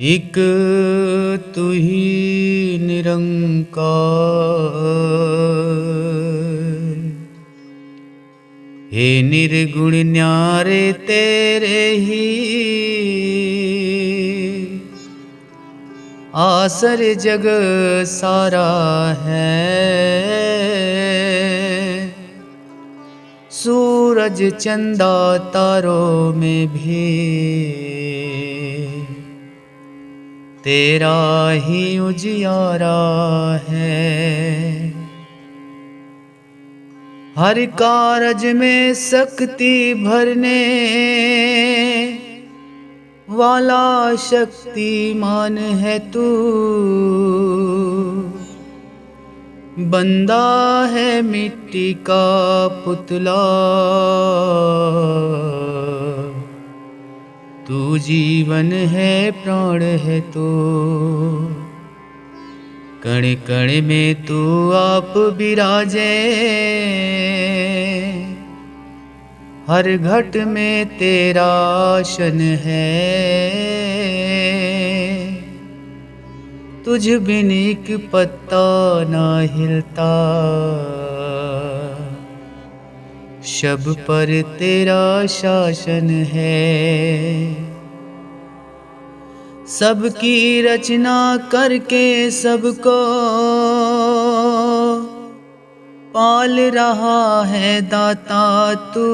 एक तू ही निरंकार, हे निर्गुण न्यारे तेरे ही आसर जग सारा है। सूरज चंदा तारों में भी तेरा ही उजियारा है। हर कारज में शक्ति भरने वाला शक्तिमान है तू। बंदा है मिट्टी का पुतला, तू जीवन है प्राण है तो। कण कण में तू आप विराजे, हर घट में तेरा आसन है। तुझ बिन एक पत्ता ना हिलता, सब पर तेरा शासन है। सबकी रचना करके सबको पाल रहा है दाता तू।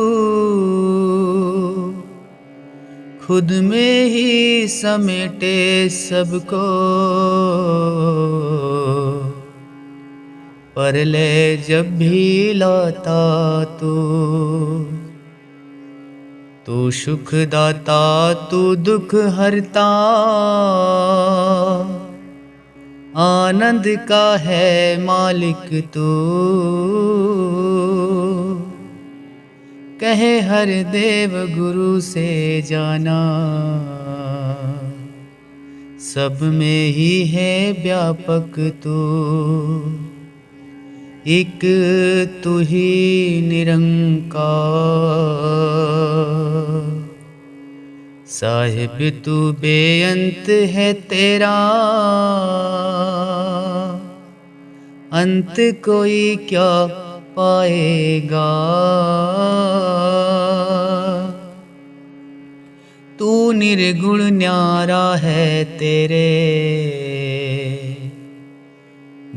खुद में ही समेटे सबको, परलय जब भी लाता तू सुख दाता तू दुख हरता। आनंद का है मालिक तू, कहे हर देव गुरु से जाना। सब में ही है व्यापक तू, एक तू ही निरंकार। साहिब तू बेअंत है तेरा, अंत कोई क्या पाएगा। तू निर्गुण न्यारा है तेरे,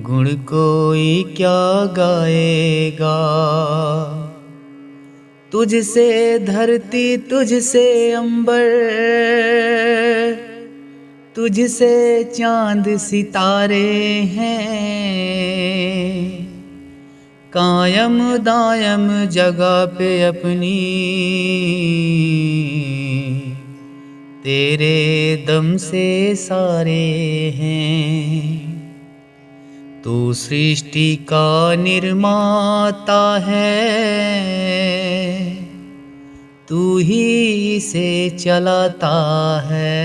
गुण कोई क्या गाएगा। तुझसे धरती तुझसे अंबर, तुझसे चांद सितारे हैं। कायम दायम जगह पे अपनी, तेरे दम से सारे हैं। तू सृष्टि का निर्माता है, तू ही इसे चलाता है।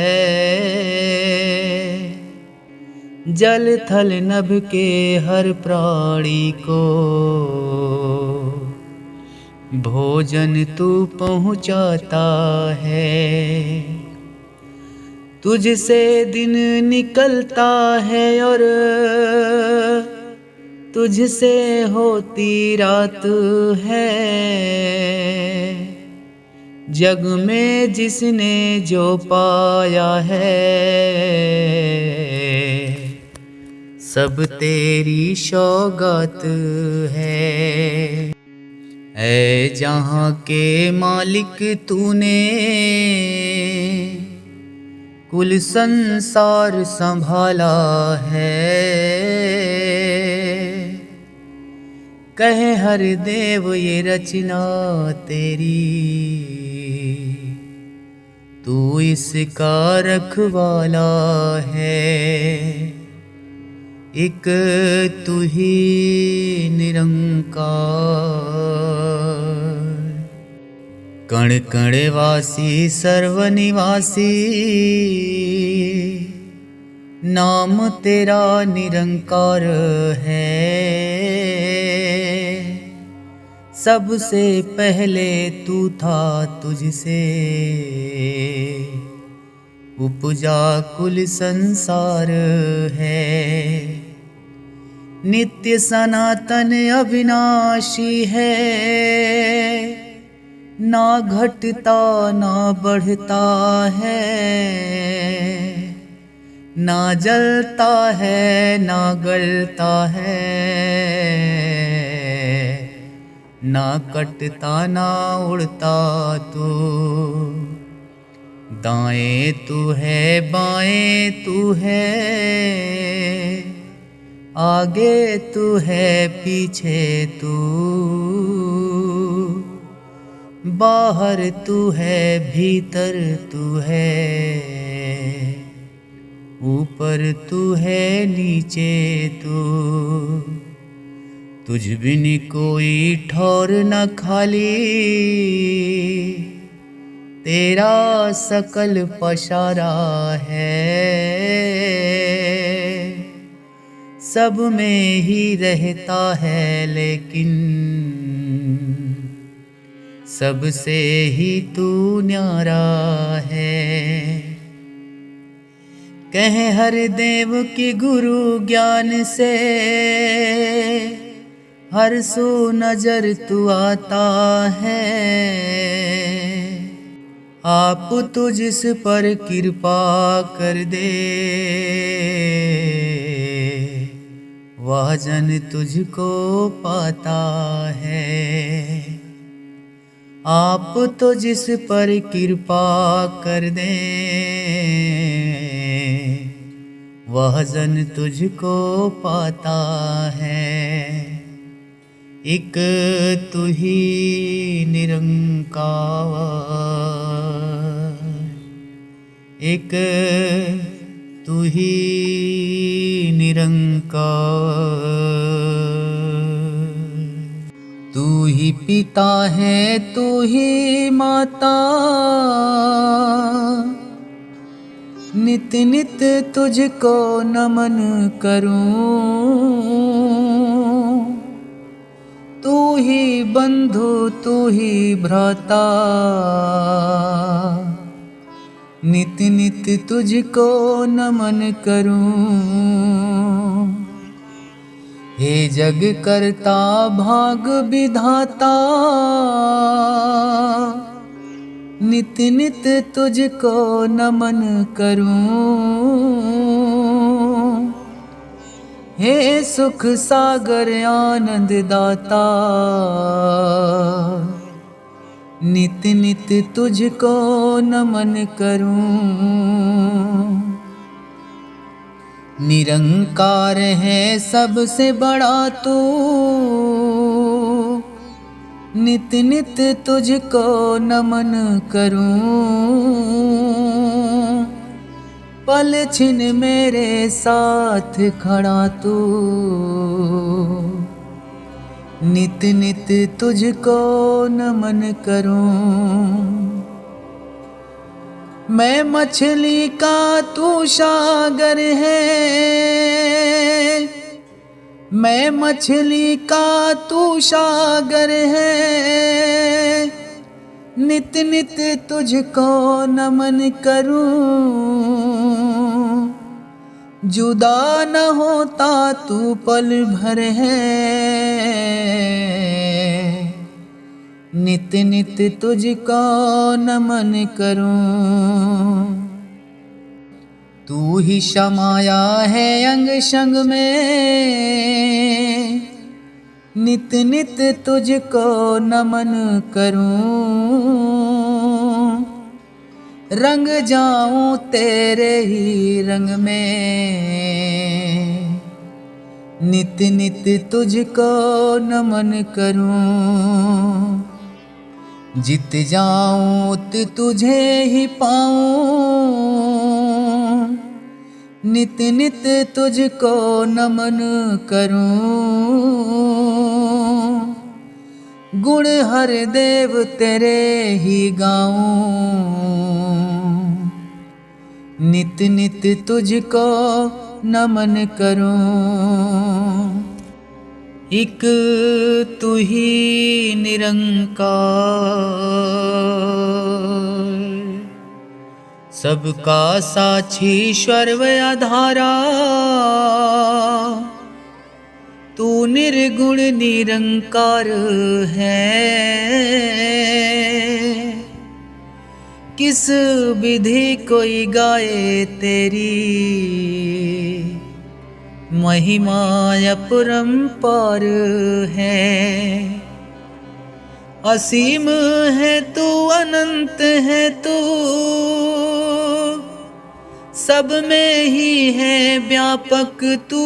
जल थल नभ के हर प्राणी को भोजन तू पहुँचाता है। तुझसे दिन निकलता है और तुझसे होती रात है। जग में जिसने जो पाया है, सब तेरी सौगात है। ऐ जहाँ के मालिक तूने कुल संसार संभाला है। कहे हर देव ये रचना तेरी, तू इसका रखवाला है। एक तू ही निरंकार, कण कण वासी सर्वनिवासी। नाम तेरा निरंकार है। सबसे पहले तू था, तुझसे उपजा कुल संसार है। नित्य सनातन अविनाशी है, ना घटता ना बढ़ता है, ना जलता है ना गलता है, ना कटता ना उड़ता तू। दाएं तू है बाएं तू है, आगे तू है पीछे तू, बाहर तू है भीतर तू है, ऊपर तू है नीचे तू। तुझ बिन कोई ठौर न खाली, तेरा सकल पशारा है। सब में ही रहता है लेकिन सबसे ही तू न्यारा है। कह हर देव की गुरु ज्ञान से, हर सू नजर तू आता है। आप तो जिस पर कृपा कर दे, वह जन तुझको पाता है। आप तो जिस पर कृपा कर दे, वह जन तुझको पाता है। एक तू ही निरंकार, एक तू ही निरंकार। तू ही पिता है तू ही माता, नित नित तुझको नमन करूं। तू ही बंधु तू ही भ्राता, नित नित तुझको नमन करूं। हे जग करता भाग विधाता, नित नित तुझको नमन करूं। हे सुख सागर आनंद दाता, नित नित तुझको नमन करूं। निरंकार है सबसे बड़ा तू, नित नित तुझको नमन करूं। पल छिन मेरे साथ खड़ा तू, नित नित तुझको नमन करूं। मैं मछली का तू सागर है, मैं मछली का तू सागर है। नित नित तुझको नमन करूं। जुदा न होता तू पल भर है, नित नित तुझको नमन करूं। तू ही समाया है अंग संग में, नित नित तुझको नमन करूं। रंग जाऊं तेरे ही रंग में, नित नित तुझको नमन करूं। जित जाऊं तुझे ही पाऊं, नित नित तुझको नमन करूं। गुण हर देव तेरे ही गाऊं, नित नित तुझको नमन करूं। एक तू ही निरंकार, सबका साक्षी ईश्वर आधारा, तू निर्गुण निरंकार है। किस विधि कोई गाए तेरी महिमा अपरंपार है। असीम है तू, अनंत है तू, सब में ही है व्यापक तू।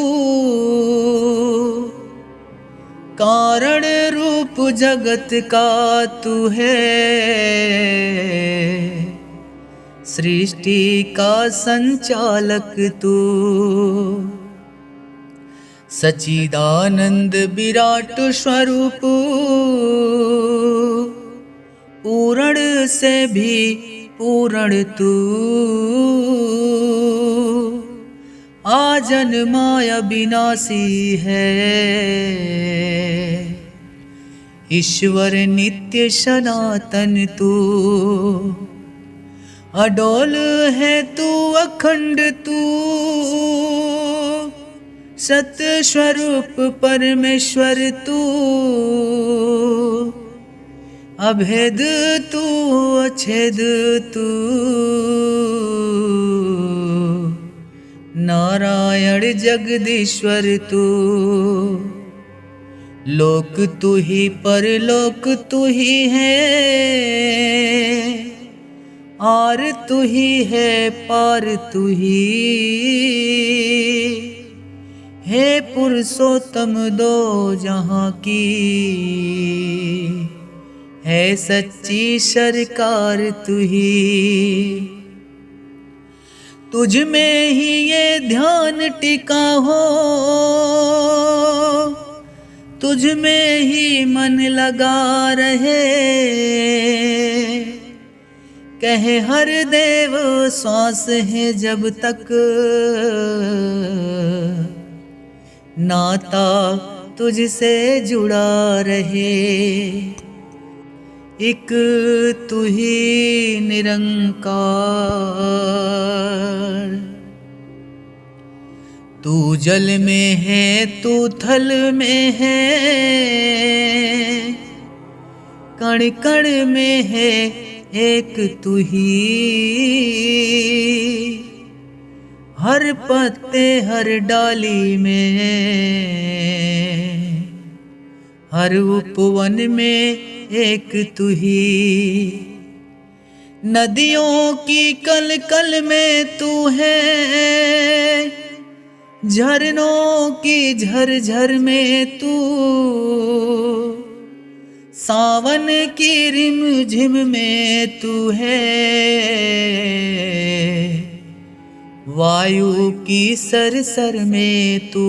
कारण रूप जगत का तू है, सृष्टि का संचालक तू। सच्चिदानंद विराट स्वरूप, पूर्ण से भी पूर्ण तू। आजन्मा अविनाशी है, ईश्वर नित्य सनातन तू। अडोल है तू, अखंड तू, सत्य स्वरूप परमेश्वर तू। अभेद तू, अछेद तू, नारायण जगदीश्वर तू। लोक तू ही परलोक तू ही है, आर तू ही है पार तू ही। हे पुरुषोत्तम दो जहां की, है सच्ची सरकार तू ही। तुझ में ही ये ध्यान टिका हो, तुझ में ही मन लगा रहे। कहे हर देव श्वास है जब तक, नाता तुझसे जुड़ा रहे। एक तू ही निरंकार, तू जल में है तू थल में है, कण कण में है एक तू ही। हर पत्ते हर डाली में, हर उपवन में एक तू ही। नदियों की कल कल में तू है, झरनों की झर झर में तू। सावन की रिम झिम में तू है, वायु की सरसर में तू।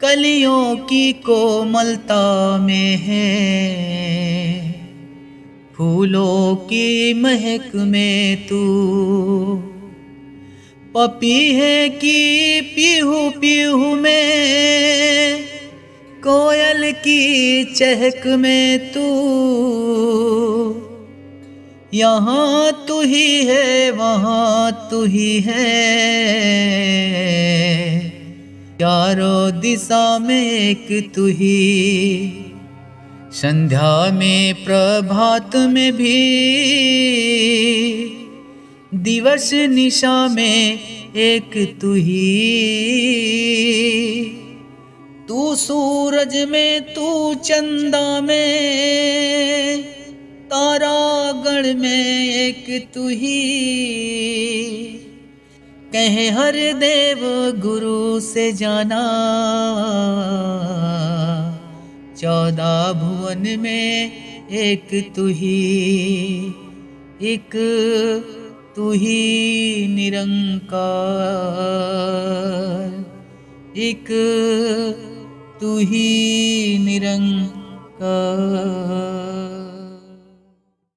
कलियों की कोमलता में है, फूलों की महक में तू। पपीहे की पीहू पीहू में, कोयल की चहक में तू। यहाँ तू ही है वहाँ तू ही है, चारों दिशा में एक तू ही। संध्या में प्रभात में भी, दिवस निशा में एक तू ही। तू सूरज में तू चंदा में, तारागण में एक तू ही। कहे हर देव गुरु से जाना, 14 भुवन में एक तू ही। एक तू ही निरंकार, एक तू ही निरंकार।